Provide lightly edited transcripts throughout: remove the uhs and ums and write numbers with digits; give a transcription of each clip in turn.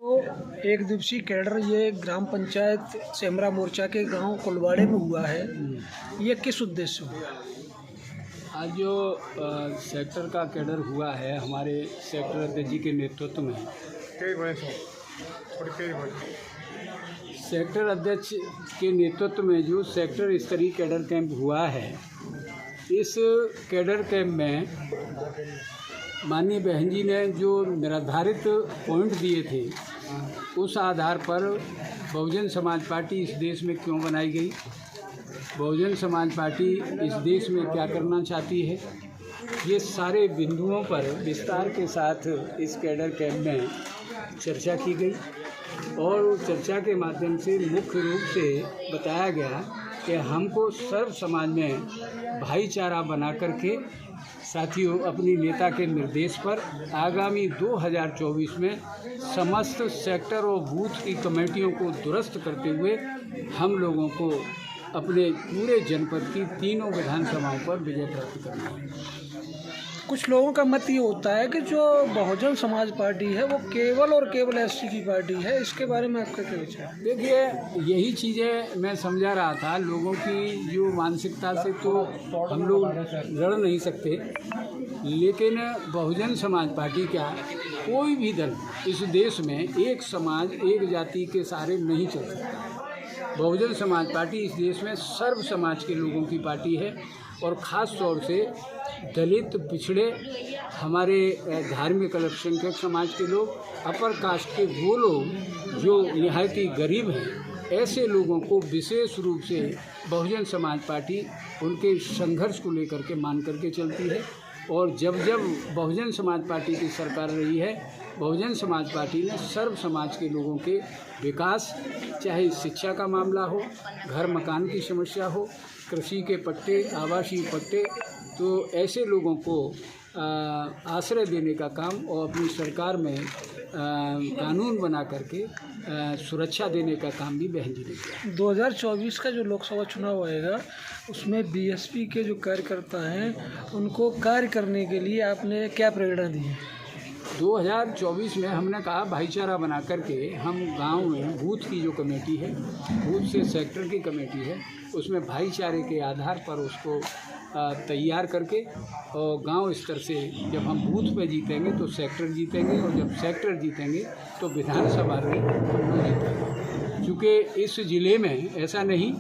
तो एक दिवसीय कैडर ये ग्राम पंचायत सेमरा मोर्चा के गांव कुलवाड़े में हुआ है। ये किस उद्देश्य से हुआ? आज जो सेक्टर का कैडर हुआ है हमारे सेक्टर अध्यक्ष जी के नेतृत्व में, सेक्टर अध्यक्ष के नेतृत्व में जो सेक्टर स्तरीय कैडर कैंप हुआ है, इस कैडर कैंप में माननीय बहन जी ने जो निर्धारित पॉइंट दिए थे, उस आधार पर बहुजन समाज पार्टी इस देश में क्यों बनाई गई, बहुजन समाज पार्टी इस देश में क्या करना चाहती है, ये सारे बिंदुओं पर विस्तार के साथ इस कैडर कैंप में चर्चा की गई। और उस चर्चा के माध्यम से मुख्य रूप से बताया गया कि हमको सर्व समाज में भाईचारा बना करके साथियों अपनी नेता के निर्देश पर आगामी 2024 में समस्त सेक्टर और बूथ की कमेटियों को दुरुस्त करते हुए हम लोगों को अपने पूरे जनपद की तीनों विधानसभाओं पर विजय प्राप्त करना है। कुछ लोगों का मत ये होता है कि जो बहुजन समाज पार्टी है वो केवल और केवल एसटी की पार्टी है, इसके बारे में आपका क्या विचार है? देखिए, यही चीज़ें मैं समझा रहा था। लोगों की जो मानसिकता से तो हम लोग लड़ नहीं सकते, लेकिन बहुजन समाज पार्टी क्या, कोई भी दल इस देश में एक समाज एक जाति के सहारे नहीं चल सकता। बहुजन समाज पार्टी इस देश में सर्व समाज के लोगों की पार्टी है और ख़ास तौर से दलित, पिछड़े, हमारे धार्मिक अल्पसंख्यक समाज के लोग, अपर कास्ट के वो लोग जो निहायती गरीब हैं, ऐसे लोगों को विशेष रूप से बहुजन समाज पार्टी उनके संघर्ष को लेकर के मान करके चलती है। और जब जब बहुजन समाज पार्टी की सरकार रही है, बहुजन समाज पार्टी ने सर्व समाज के लोगों के विकास, चाहे शिक्षा का मामला हो, घर मकान की समस्या हो, कृषि के पट्टे, आवासीय पट्टे, तो ऐसे लोगों को आश्रय देने का काम और अपनी सरकार में कानून बना करके सुरक्षा देने का काम भी बहन जी ने किया। 2024 का जो लोकसभा चुनाव होएगा, उसमें बीएसपी के जो कार्यकर्ता हैं उनको कार्य करने के लिए आपने क्या प्रेरणा दी है? 2024 में हमने कहा भाईचारा बना करके हम गांव में बूथ की जो कमेटी है, बूथ से सेक्टर की कमेटी है, उसमें भाईचारे के आधार पर उसको तैयार करके और गांव स्तर से जब हम बूथ पे जीतेंगे तो सेक्टर जीतेंगे, और जब सेक्टर जीतेंगे तो विधानसभा में हम लोग जीतेंगे। चूँकि इस ज़िले में ऐसा नहीं,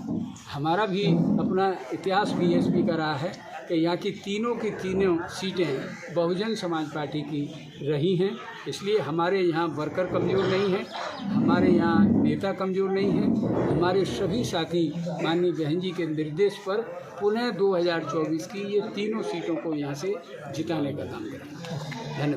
हमारा भी अपना इतिहास बीएसपी का रहा है कि यहाँ की तीनों सीटें बहुजन समाज पार्टी की रही हैं, इसलिए हमारे यहाँ वर्कर कमज़ोर नहीं है, हमारे यहाँ नेता कमज़ोर नहीं है। हमारे सभी साथी माननीय बहन जी के निर्देश पर पुनः 2024 की ये तीनों सीटों को यहाँ से जिताने का काम करेंगे। धन्यवाद।